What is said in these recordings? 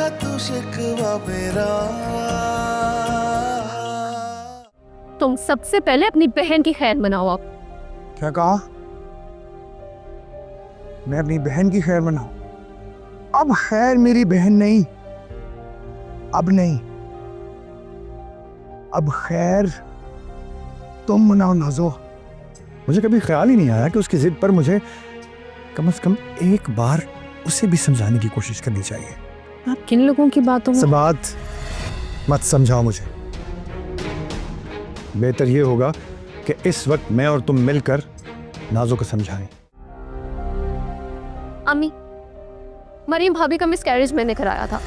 समझा तू शिकवा मेरा। तुम सबसे पहले अपनी बहन की खैर मनाओ। आप क्या कहा? मैं अपनी बहन की खैर मनाऊं? अब खैर मेरी बहन नहीं, अब नहीं, अब खैर तुम मनाओ नाज़ो। मुझे कभी ख्याल ही नहीं आया कि उसकी जिद पर मुझे कम से कम एक बार उसे भी समझाने की कोशिश करनी चाहिए। आप किन लोगों की बातों में? बात मत समझाओ मुझे। बेहतर ये होगा कि इस वक्त मैं और तुम मिलकर नाज़ो को समझाएं। अम्मी, मरीम भाभी का मिसकैरेज मैंने कराया था।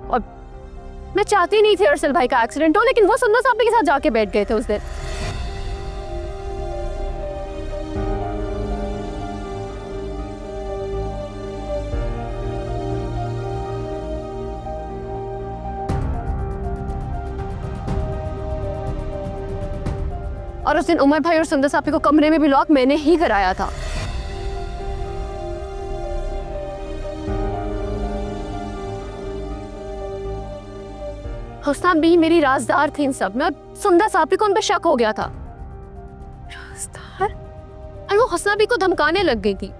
और मैं चाहती नहीं थी अरसल भाई का एक्सीडेंट हो, लेकिन वो सुंदर साहब के साथ जाके बैठ गए थे उस दिन। और उस दिन उमर भाई और सुंदर साहब को कमरे में भी लॉक मैंने ही कराया था। हुस्ना भी मेरी राजदार थी इन सब में, और सुंदर साहब को उन पर शक हो गया था। राजदार? और वो हुस्ना भी को धमकाने लग गई थी।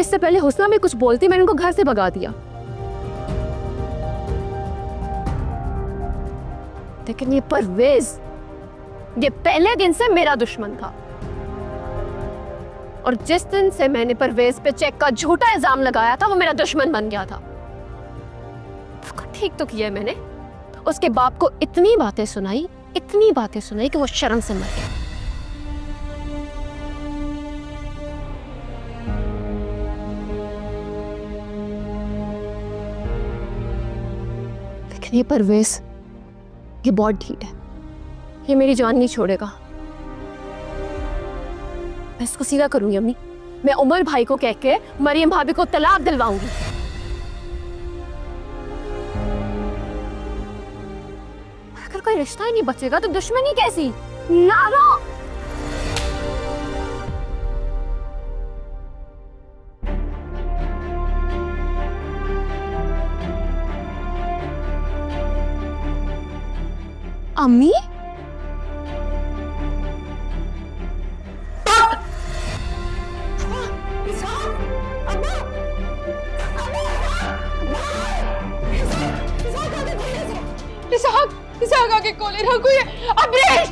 इससे पहले हुस्ना भी कुछ बोलती, मैंने उनको घर से भगा दिया। लेकिन ये परवेज, ये पहले दिन से मेरा दुश्मन था। और जिस दिन से मैंने परवेज पे चेक का झूठा इल्जाम लगाया था, वो मेरा दुश्मन बन गया था। ठीक तो किया मैंने। उसके बाप को इतनी बातें सुनाई कि वो शर्म से मर गया। लेकिन ये परवेज, ये बहुत ढीठ है। ये मेरी जान नहीं छोड़ेगा। मैं इसको सीधा करूंगी अम्मी। मैं उमर भाई को कह के मरियम भाभी को तलाक दिलवाऊंगी। अगर कोई रिश्ता ही नहीं बचेगा तो दुश्मनी कैसी? नारो। अम्मी, इसाक आके कोले रहा कोई है। अबरेश,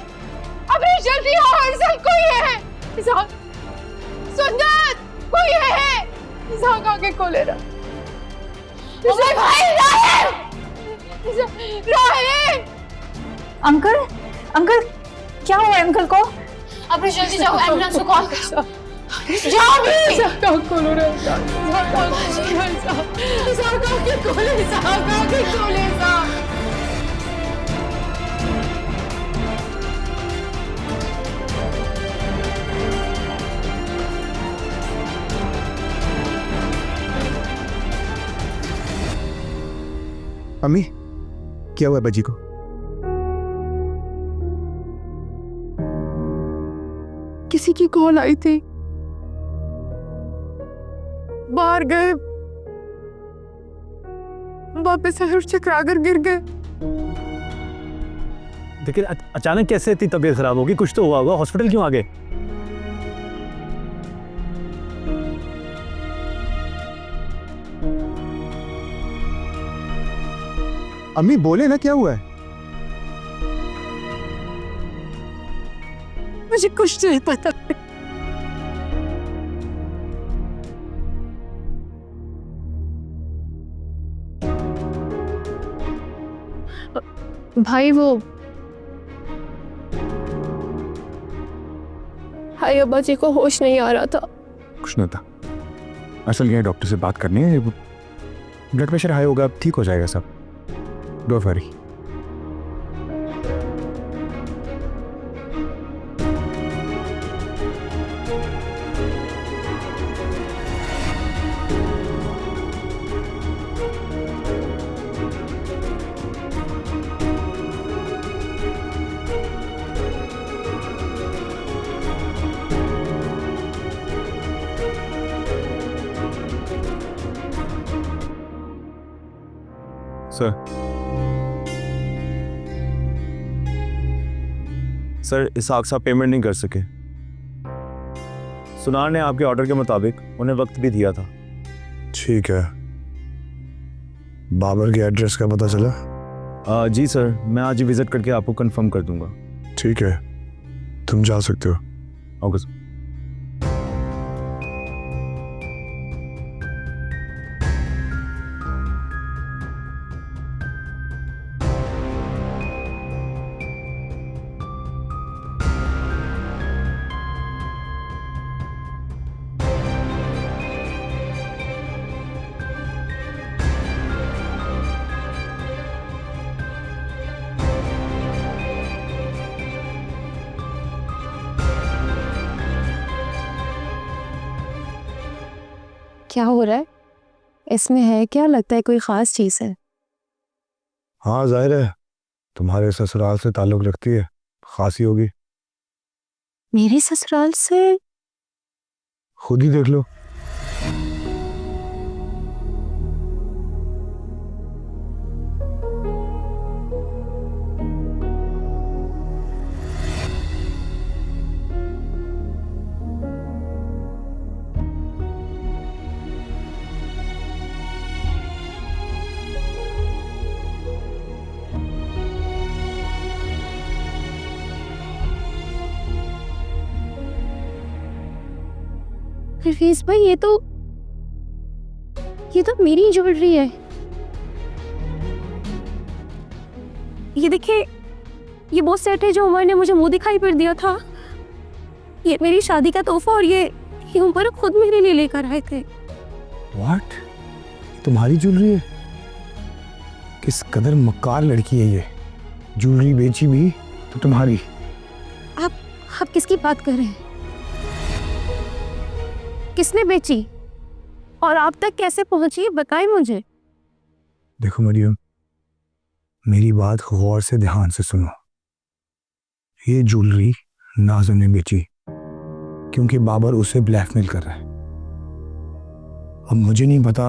अबरेश जल्दी आओ, अरसल कोई है। इसाक, सुंदर कोई है। इसाक आके कोले रहा। इसाक भाई राहिल, राहिल। अंकल, अंकल क्या हुआ है अंकल को? अबरेश जल्दी जाओ, एम्बुलेंस को कॉल करो। जाओ भी। इसाक आके कोले रहा। इसाक आके कोले, इसाक आके कोले, इसाक। अम्मी, क्या हुआ बजी को? किसी की कॉल आई थी, बाहर गए, वापस से चकरा कर गिर गए। लेकिन अचानक कैसे इतनी तबीयत खराब होगी? कुछ तो हुआ होगा। हॉस्पिटल क्यों आ गए? अम्मी बोले ना, क्या हुआ है? मुझे कुछ नहीं पता। भाई वो भाई अब्बा जी को होश नहीं आ रहा था। कुछ नहीं था। असल ये डॉक्टर से बात करनी है। ब्लड प्रेशर हाई होगा, ठीक हो जाएगा सब। Don't worry. सर इसहाक साहब पेमेंट नहीं कर सके। सुनार ने आपके ऑर्डर के मुताबिक उन्हें वक्त भी दिया था। ठीक है, बाबर के एड्रेस का पता चला? जी सर, मैं आज ही विजिट करके आपको कंफर्म कर दूंगा। ठीक है, तुम जा सकते हो। Okay sir. क्या हो रहा है इसमें? है क्या? लगता है कोई खास चीज है। हाँ जाहिर है, तुम्हारे ससुराल से ताल्लुक रखती है, खासी होगी। मेरे ससुराल से? खुद ही देख लो। परवेज भाई, ये तो मेरी ज्वेलरी है। ये देखिए, ये वो सेट है जो उमर ने मुझे मुंह दिखाई पर दिया था। ये मेरी शादी का तोहफा, और ये उमर खुद मेरे लिए लेकर आए थे। व्हाट? तुम्हारी ज्वेलरी है? किस कदर मक्कार लड़की है ये, ज्वेलरी बेची भी तो तुम्हारी। आप किसकी बात कर रहे हैं? किसने बेची और आप तक कैसे पहुंची, बताएं मुझे। देखो मरियम, मेरी बात गौर से ध्यान से सुनो। ये ज्वेलरी नाज़ो ने बेची क्योंकि बाबर उसे ब्लैकमेल कर रहा है। अब मुझे नहीं पता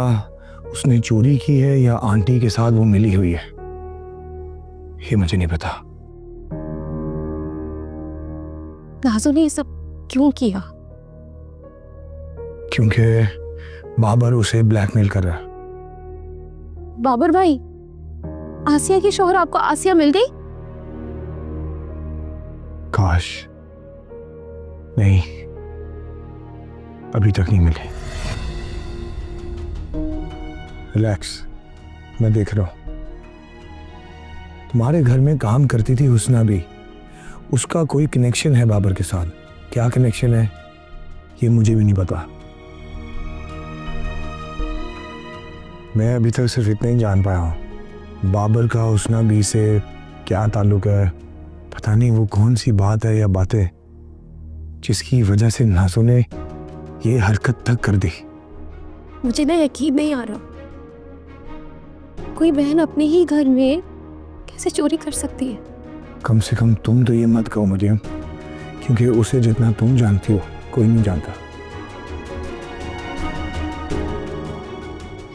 उसने चोरी की है या आंटी के साथ वो मिली हुई है, ये मुझे नहीं पता। नाज़ो ने ये सब क्यों किया? क्योंकि बाबर उसे ब्लैकमेल कर रहा है। बाबर भाई, आसिया की शोहर आपको आसिया मिल गई? काश, नहीं, अभी तक नहीं मिली। रिलैक्स, मैं देख रहा हूं। तुम्हारे घर में काम करती थी हुस्ना भी, उसका कोई कनेक्शन है बाबर के साथ। क्या कनेक्शन है ये मुझे भी नहीं पता। मैं अभी तक सिर्फ इतना ही जान पाया हूँ, बाबर का हुस्ना बी से क्या ताल्लुक है। पता नहीं वो कौन सी बात है या बातें जिसकी वजह से नाज़ो ने ये हरकत तक कर दी। मुझे ना यकीन नहीं आ रहा, कोई बहन अपने ही घर में कैसे चोरी कर सकती है। कम से कम तुम तो ये मत कहो मरियम, क्योंकि उसे जितना तुम जानती हो कोई नहीं जानता।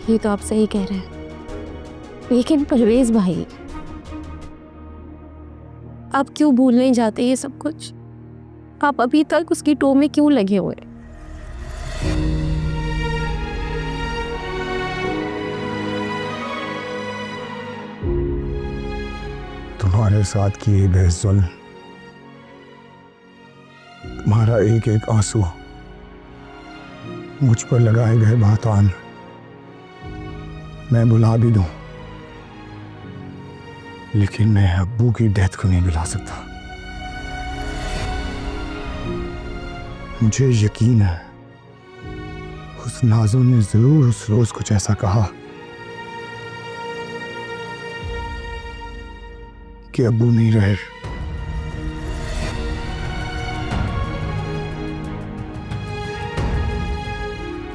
ये तो आप सही कह रहे हैं, लेकिन परवेज भाई, आप क्यों भूलने जाते ये सब कुछ? आप अभी तक उसकी टो में क्यों लगे हुए? तुम्हारे साथ किए गए जुल्म, तुम्हारा एक एक आंसू, मुझ पर लगाए गए बातान मैं भुला भी दूं, लेकिन मैं अब्बू की डेथ को नहीं भुला सकता। मुझे यकीन है उस नाज़ो ने जरूर उस रोज कुछ ऐसा कहा कि अब्बू नहीं रहे।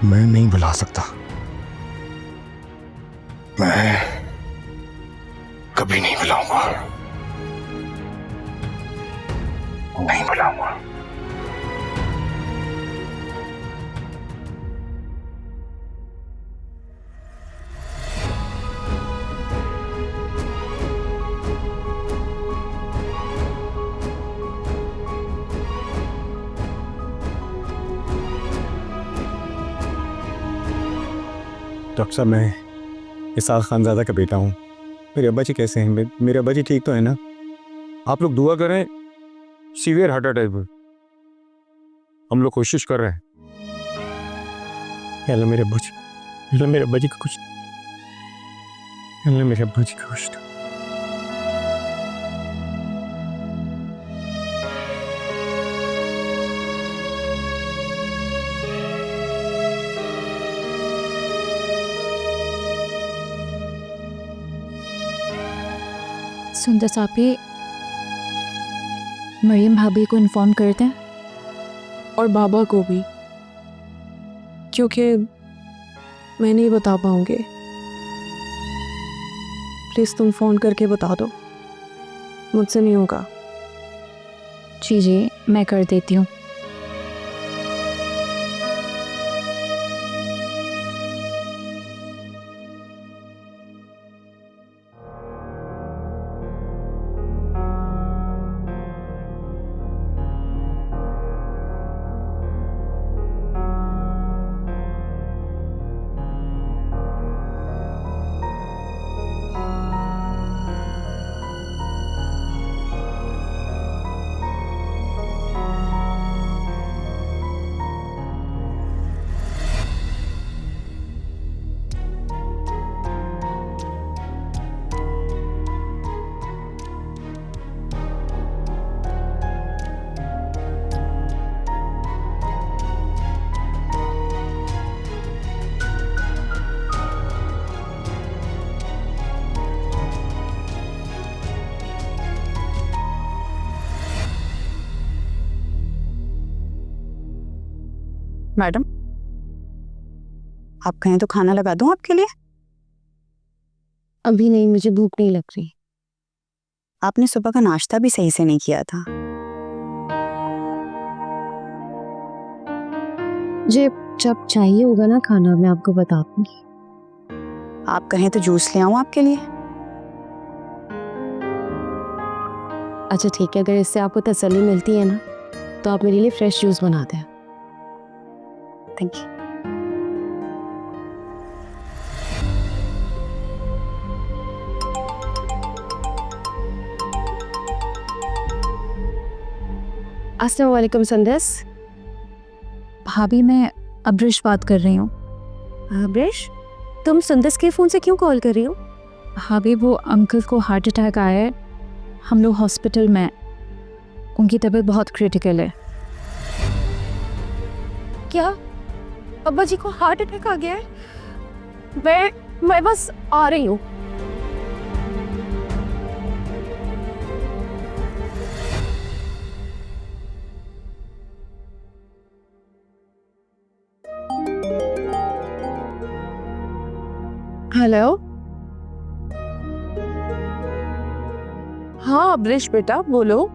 मैं नहीं भुला सकता, मैं कभी नहीं भुलाऊंगा, नहीं भुलाऊंगा। डॉक्टर साहब, मैं इसाक खानज़ादा का बेटा हूँ। मेरे अब्बा जी कैसे हैं? मेरे अब्बा जी ठीक तो है ना? आप लोग दुआ करें, सीवियर हार्ट अटैक पर हम लोग कोशिश कर रहे हैं। या अल्लाह मेरे अब्बा जी, अल्लाह मेरे अब्बा जी का कुछ, अल्लाह मेरे अब्बा जी का कुछ। सुंदर साहब, ये मरियम भाभी को इन्फॉर्म करते हैं और बाबा को भी, क्योंकि मैं नहीं बता पाऊंगी। प्लीज तुम फोन करके बता दो, मुझसे नहीं होगा। जी मैं कर देती हूँ। मैडम, आप कहें तो खाना लगा दूं आपके लिए? अभी नहीं, मुझे भूख नहीं लग रही। आपने सुबह का नाश्ता भी सही से नहीं किया था। मुझे जब चाहिए होगा ना खाना, मैं आपको बता दूंगी। आप कहें तो जूस ले आऊं आपके लिए? अच्छा ठीक है, अगर इससे आपको तसल्ली मिलती है ना, तो आप मेरे लिए फ्रेश जूस बना दें। Thank you. अस्सलाम वालेकुम संदस। भाभी, मैं अब्रिश बात कर रही हूँ। ब्रिश, तुम सुंदस के फ़ोन से क्यों कॉल कर रही हो? भाभी, वो अंकल को हार्ट अटैक आया है, हम लोग हॉस्पिटल में, उनकी तबीयत बहुत क्रिटिकल है। क्या अब्बा जी को हार्ट अटैक आ गया है? मैं बस आ रही हूँ। हेलो, हाँ ब्रिश बेटा बोलो।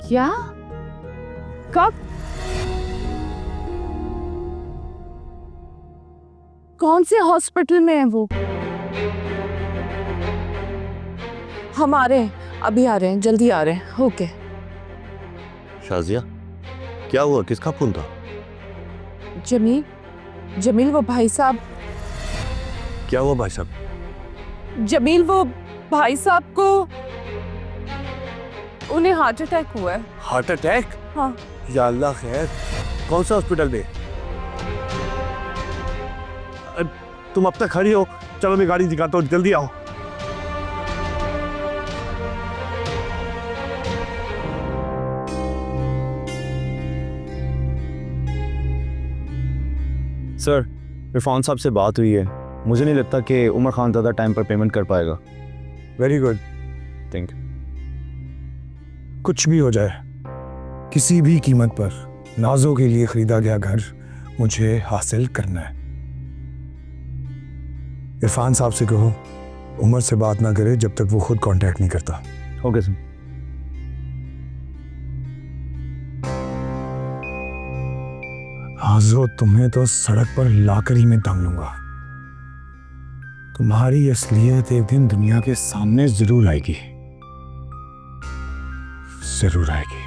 क्या? कब? कौन से हॉस्पिटल में है वो? हम आ रहे हैं, अभी आ रहे हैं, जल्दी आ रहे हैं। ओके। शाजिया, क्या हुआ? किसका फोन था? जमील वो भाई साहब। क्या हुआ भाई साहब? जमील वो भाई साहब को, उन्हें हार्ट अटैक हुआ है। Heart attack? हाँ। या अल्लाह खैर। कौन सा हॉस्पिटल में? तुम अब तक खड़ी हो, चलो मैं गाड़ी दिखाता हूँ, जल्दी आओ। सर, इरफान साहब से बात हुई है, मुझे नहीं लगता कि उमर खान ज़्यादा टाइम पर पेमेंट कर पाएगा। Very good. Thank you. कुछ भी हो जाए, किसी भी कीमत पर नाजों के लिए खरीदा गया घर मुझे हासिल करना है। इरफान साहब से कहो उमर से बात ना करे जब तक वो खुद कांटेक्ट नहीं करता। Okay sir. आजो, तुम्हें तो सड़क पर लाकर ही मैं दम लूंगा। तुम्हारी असलियत एक दिन दुनिया के सामने जरूर आएगी, जरूर आएगी।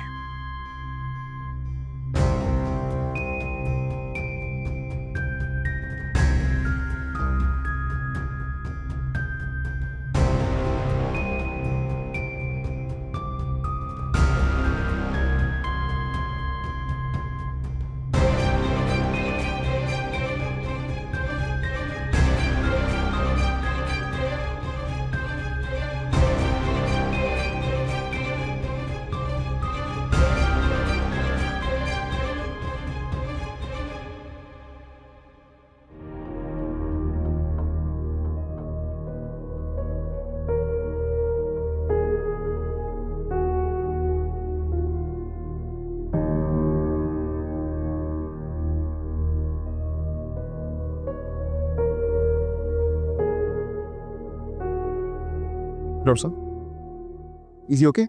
डॉक्टर साहब? Is he okay?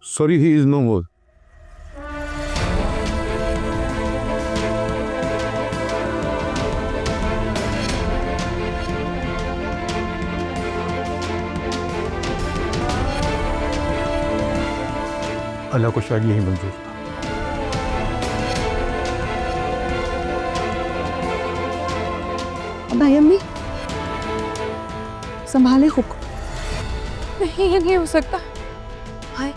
Sorry, he is no more. Allah को शायद यही मंजूर था। भाई अम्मी संभाले खुद को। नहीं, ये नहीं हो सकता। भाई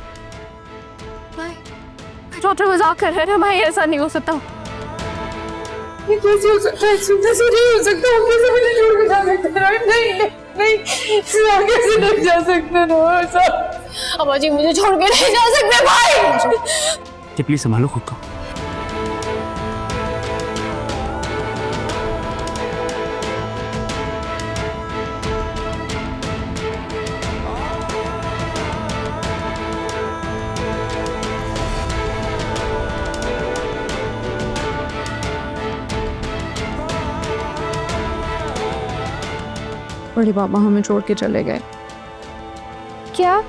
भाई डॉक्टर मजाक कर रहे हैं भाई, ऐसा नहीं हो सकता। ये कैसे हो सकता है? कैसे नहीं हो सकता? हम कैसे मुझे छोड़ के जा सकते हैं? नहीं नहीं, आगे से नहीं जा सकते ना साहब। अम्मा जी मुझे छोड़ के नहीं जा सकते भाई। प्लीज संभालो खुद को। बड़े पापा हमें छोड़ के चले गए। क्या?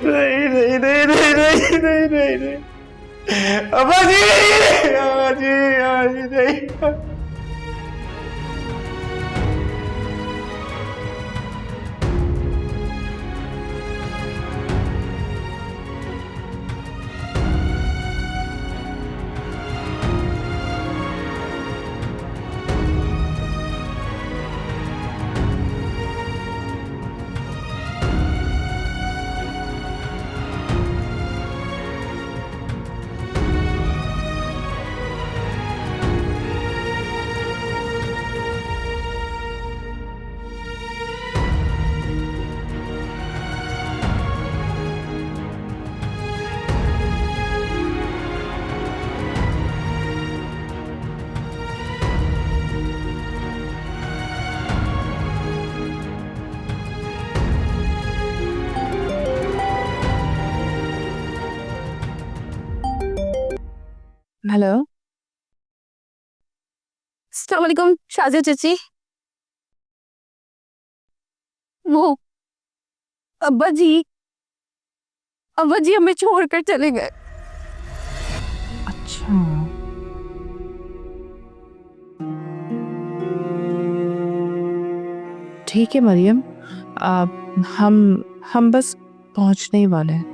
नहीं। अब्बा जी नहीं। हेलो, अस्सलाम वालेकुम शाजिया चाची। वो अब्बा जी हमें छोड़कर चले गए। अच्छा। ठीक है मरियम, हम बस पहुंचने ही वाले हैं।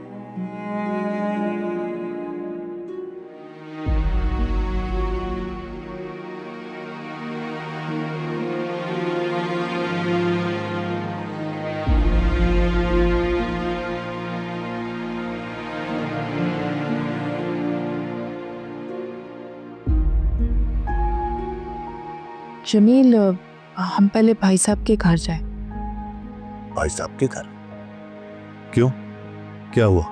जमील, हम पहले भाई साहब के घर जाए। भाई साहब के घर? क्यों, क्या हुआ?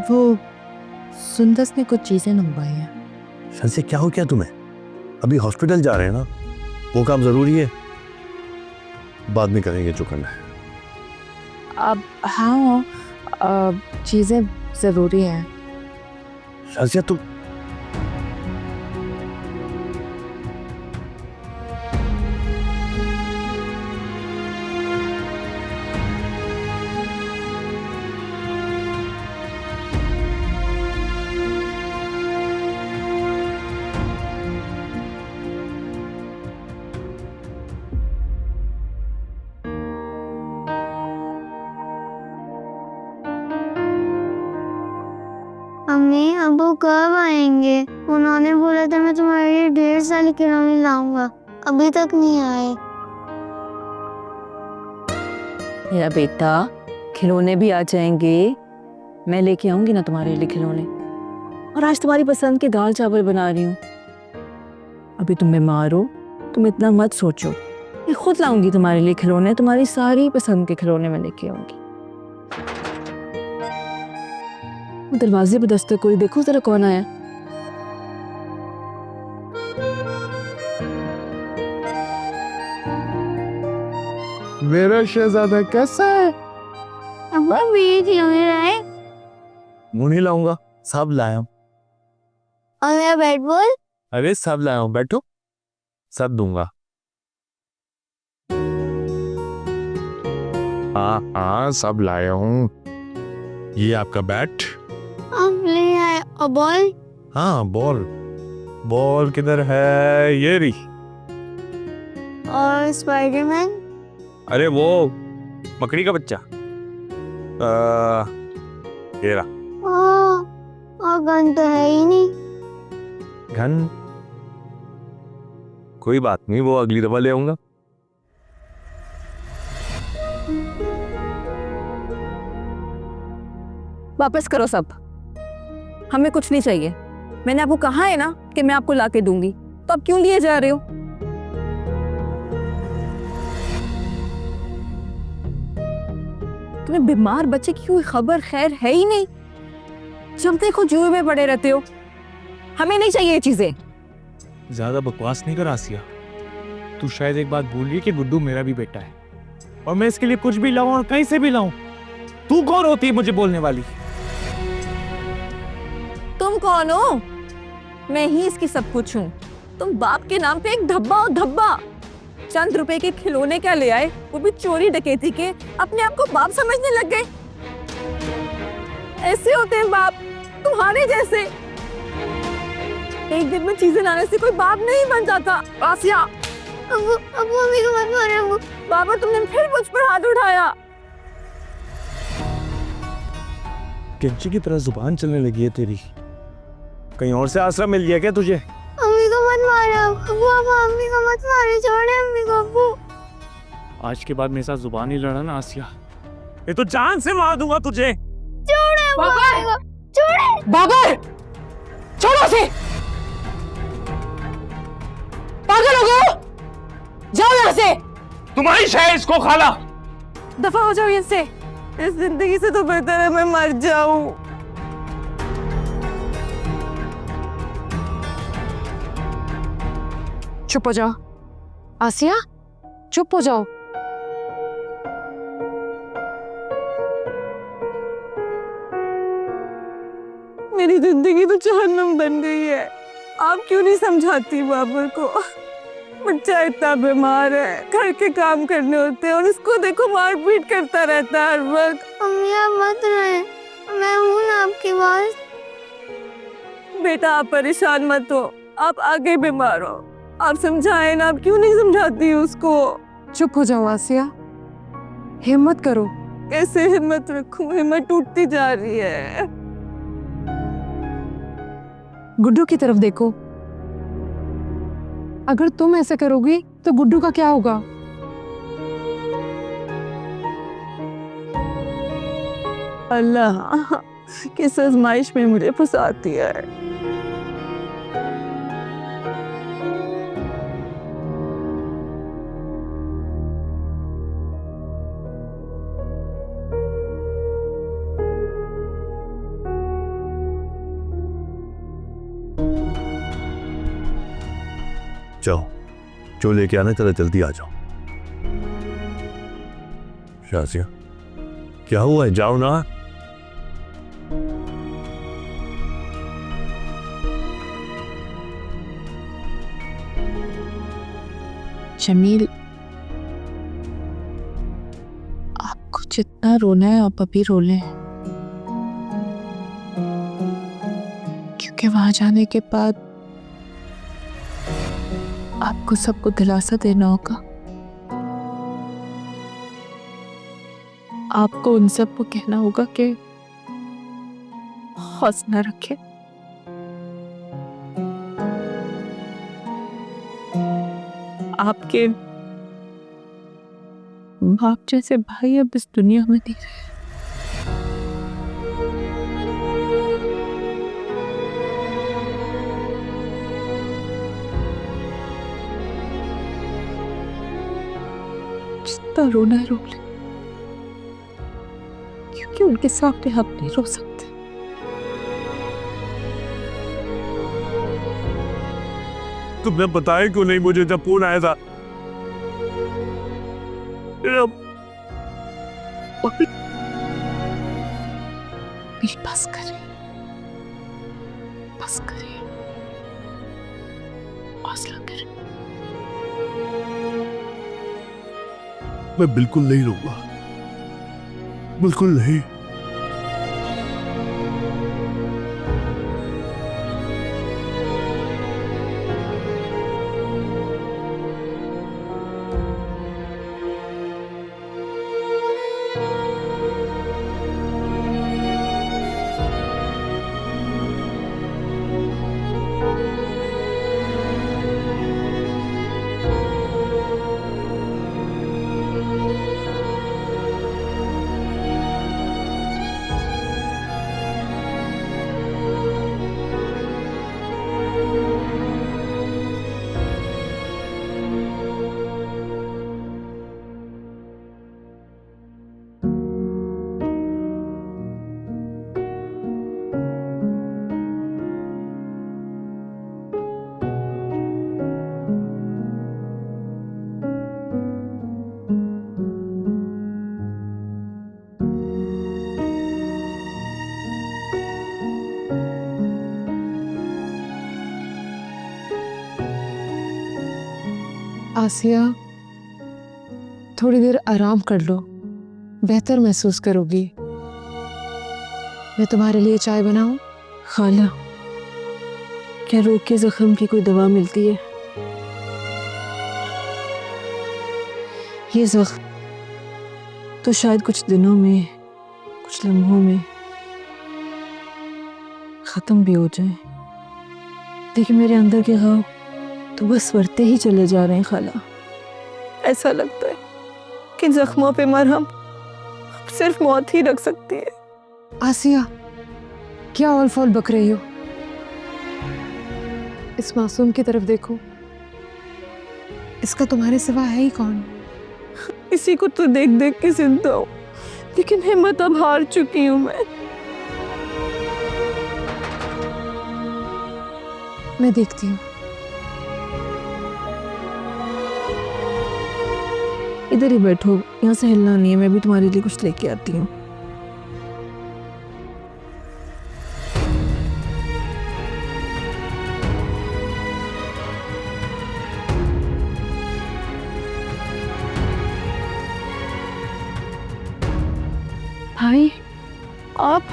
वो सुंदस ने कुछ चीजें मंगवाई हैं। सर से क्या हो गया तुम्हें? अभी हॉस्पिटल जा रहे हैं ना, वो काम जरूरी है, बाद में करेंगे जो करना है। अब हाँ, चीजें जरूरी हैं। शाजिया तुम अम्मी अबू कब आएंगे? उन्होंने बोला था मैं तुम्हारे लिए ढेर सारे खिलौने लाऊंगा, अभी तक नहीं आए। मेरा बेटा, खिलौने भी आ जाएंगे, मैं लेके आऊंगी ना तुम्हारे लिए खिलौने। और आज तुम्हारी पसंद के दाल चावल बना रही हूँ, अभी तुम बीमार हो, तुम इतना मत सोचो। मैं खुद लाऊंगी तुम्हारे लिए खिलौने, तुम्हारी सारी पसंद के खिलौने मैं लेके आऊंगी। वो दरवाजे पे दस्तक कोई, देखो जरा कौन आया। मेरा शहजादा कैसा है? अब्बा मेरे खिलौने लाए मुंह नहीं लाऊंगा, सब लाया हूं। और मेरा बैट बॉल। अरे सब लाया हूं, बैठो, सब दूंगा। हाँ हाँ सब लाया हूँ। ये आपका बैट। अब ले आए और बॉल। हाँ बॉल। बॉल किधर है? ये रही। और स्पाइडरमैन। अरे वो मकड़ी का बच्चा। ये रहा। और गन तो है ही नहीं। घन कोई बात नहीं, वो अगली दफा ले आऊंगा। वापस करो सब, हमें कुछ नहीं चाहिए। मैंने आपको कहा है ना कि मैं आपको लाके दूंगी, तो अब क्यों लिए जा रहे हो? तुम्हें बीमार बच्चे की कोई खबर खैर है ही नहीं। जब देखो जुए में पड़े रहते हो। हमें नहीं चाहिए ये चीजें। ज्यादा बकवास नहीं कर आसिया। तू शायद एक बात भूल गई कि गुड्डू मेरा भी बेटा है, और मैं इसके लिए कुछ भी लाऊं और कहीं से भी लाऊं, तू कौन होती है मुझे बोलने वाली? तुम कौन हो? मैं ही इसकी सब कुछ हूँ। तुम बाप के नाम पे एक धब्बा हो धब्बा। चंद रुपए के खिलौने क्या ले आए, वो भी चोरी डकैती के, अपने आप को बाप समझने लग गए। ऐसे होते हैं बाप, तुम्हारे जैसे। एक दिन में चीजें लाने से कोई बाप नहीं बन जाता। आसिया, अब्बू मम्मी को मत मारो। बाबा तुमने फिर मुझ पर हाथ उठाया। कैंची की तरह जुबान चलने लगी है तेरी। कहीं और से आसरा मिल गया क्या तुझे? मम्मी को मत मारो अब्बू। मम्मी को मत मारो, छोड़े मम्मी को अब्बू। आज के बाद मेरे साथ जुबान ही लड़ा ना आसिया, ये तो जान से मार दूंगा तुझे। छोड़े मम्मी को, छोड़े। बाबर, छोड़ो उसे। पागल हो गए? जाओ यहाँ से। तुम्हारी शायद इसको खाला। दफा हो जाओ इससे। इस जिंदगी से तो बेहतर है मैं मर जाऊं। चुप हो जाओ आसिया, चुप हो जाओ। मेरी जिंदगी तो जहन्नम बन गई है। आप क्यों नहीं समझाती बाबर को? बच्चा इतना बीमार है, घर के काम करने होते हैं और इसको देखो मारपीट करता रहता है हर वक्त। मम्मी आप मत रहे, मैं हूँ ना आपके पास। बेटा आप परेशान मत हो, आप आगे बीमार हो, आप समझाएं ना। आप क्यों नहीं समझाती उसको? चुप हो जाओ आसिया, हिम्मत करो। कैसे हिम्मत रखूं? हिम्मत टूटती जा रही है। गुड्डू की तरफ देखो। अगर तुम ऐसे करोगी तो गुड्डू का क्या होगा? अल्लाह किस आजमाइश में मुझे फंसाती है। जाओ, जो लेके आना जरा जल्दी आ जाओ। शाजिया, क्या हुआ है? जाओ ना। जमील, आपको जितना रोना है आप अभी रो लें, क्योंकि वहां जाने के बाद आपको सबको दिलासा देना होगा। आपको उन सबको कहना होगा कि हौसला रखें। आपके बाप जैसे भाई अब इस दुनिया में नहीं रहे। जितना रोना है रो ले, क्योंकि उनके सामने हम नहीं रो सकते। तुमने बताया क्यों नहीं मुझे जब फोन आया था? बस करें, बस करें, हौसला करें। मैं बिल्कुल नहीं रोऊंगा, बिल्कुल नहीं। आसिया, थोड़ी देर आराम कर लो, बेहतर महसूस करोगी। मैं तुम्हारे लिए चाय बनाऊं? खाला, क्या रोग के जख्म की कोई दवा मिलती है? ये जख्म तो शायद कुछ दिनों में, कुछ लम्हों में खत्म भी हो जाए, लेकिन मेरे अंदर के घाव तो बस बढ़ते ही चले जा रहे हैं खाला। ऐसा लगता है कि जख्मों पे मरहम सिर्फ मौत ही रख सकती है। आसिया, क्या औल फौल बक रही हो? इस मासूम की तरफ देखो, इसका तुम्हारे सिवा है ही कौन? इसी को तो देख देख के जिंदा हूँ, लेकिन हिम्मत अब हार चुकी हूँ मैं देखती हूँ। इधर ही बैठो, यहाँ से हिलना नहीं है, मैं भी तुम्हारे लिए कुछ लेके आती हूँ। भाई, आप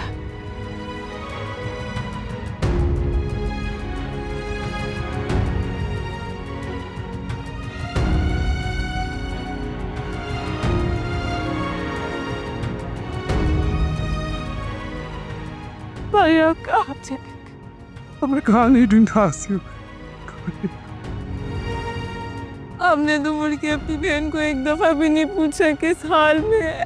भाई, आप कहाँ थे? हमने कहा नहीं ढूंढा आसिया। हमने तो मुड़ के अपनी बहन को एक दफा भी नहीं पूछा किस हाल में है,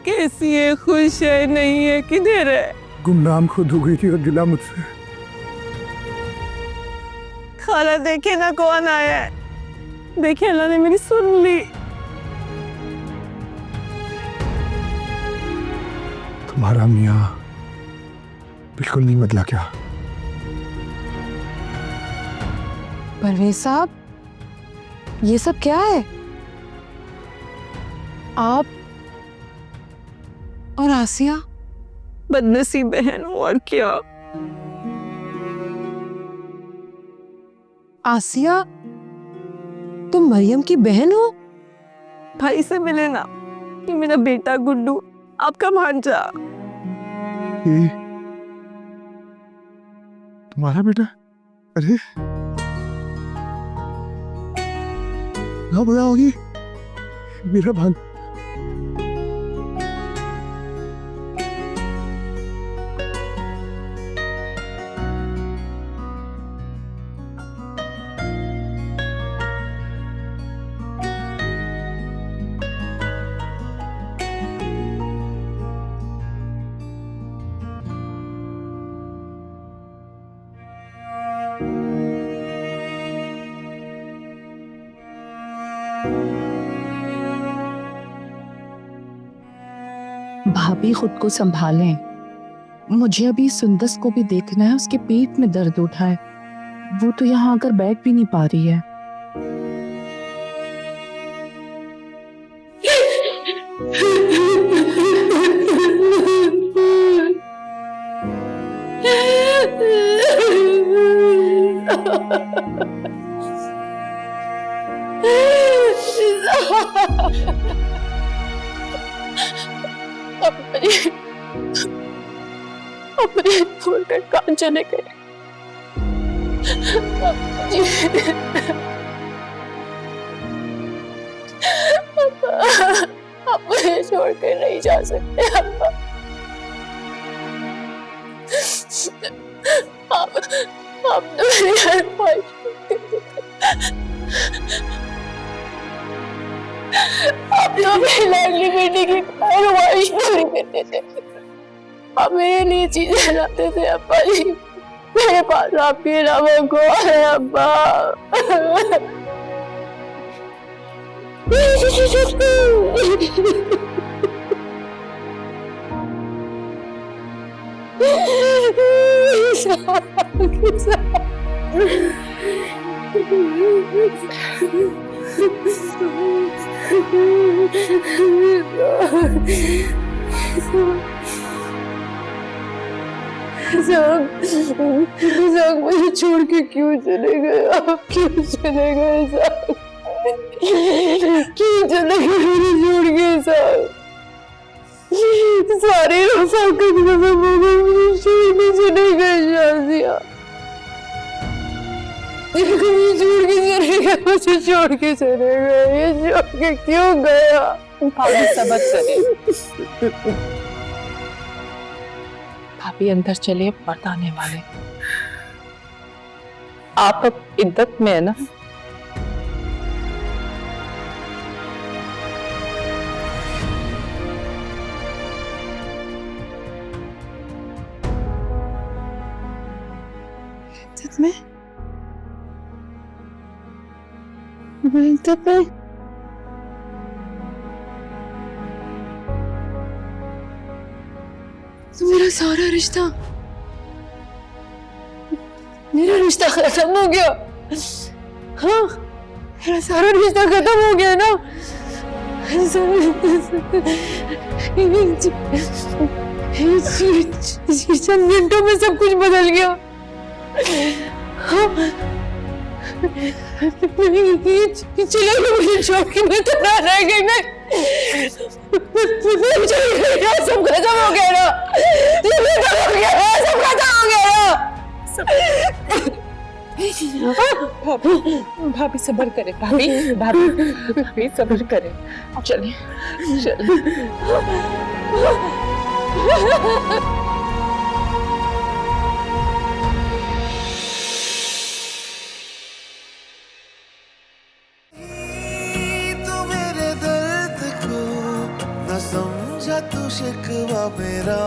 कैसी है, खुश है, नहीं है, किधर है। गुमनाम खुद हो गई थी और गिला मुझसे। खाला, देखे ना कौन आया है। देखे, अल्लाह ने मेरी सुन ली। तुम्हारा मियाँ बिल्कुल नहीं बदला क्या? परवेज साहब, ये सब क्या है? आप और आसिया बदनसीब बहन हो, और क्या। आसिया, तुम मरियम की बहन हो? भाई से मिले ना, ये मेरा बेटा गुड्डू, आपका भांजा। ये तुम्हारा बेटा? अरे कहाँ बड़ा होगी मेरा भान। भाभी खुद को संभालें। मुझे अभी सुंदस को भी देखना है, उसके पेट में दर्द उठा है, वो तो यहाँ आकर बैठ भी नहीं पा रही है। अपने छोड़कर कहाँ चले गए? अपने छोड़कर नहीं जा सकते अब्बा। आप तो मेरी हर ख्वाहिश आप तो मेरी लाडली बेटी की हर ख्वाहिश पूरी करते थे। आप मेरे लिए चीजें लाते थे अब्बा जी। मेरे पास आपके अलावा कौन है अब्बा? ज़ाक मुझे छोड़ के क्यों चले गए? आप क्यों चले गए ज़ाक? क्यों चले गए मुझे छोड़ के ज़ाक? सारी रफ़ाकत खत्म हो गई, मुझे छोड़ के चले गए शाज़िया। मुझे छोड़ के चले गए, ये छोड़ के क्यों गया? भाभी सब्र करें। भाभी अंदर चलिए, मर्द आने वाले। आप अब इद्दत में है ना? इद्दत में? इद्दत में? तो मेरा सारा रिश्ता, मेरा रिश्ता खत्म हो गया। हाँ, मेरा सारा रिश्ता खत्म हो गया ना। चंद मिनटों में सब कुछ बदल गया। हाँ, चले गए मुझे छोड़ के, मैं तो ना रह गई। मैं सब खत्म हो गया ना, सब खत्म हो गया ना। भाभी सब्र करे, भाभी सब्र करे। चलिए समझा तू शिकवा मेरा।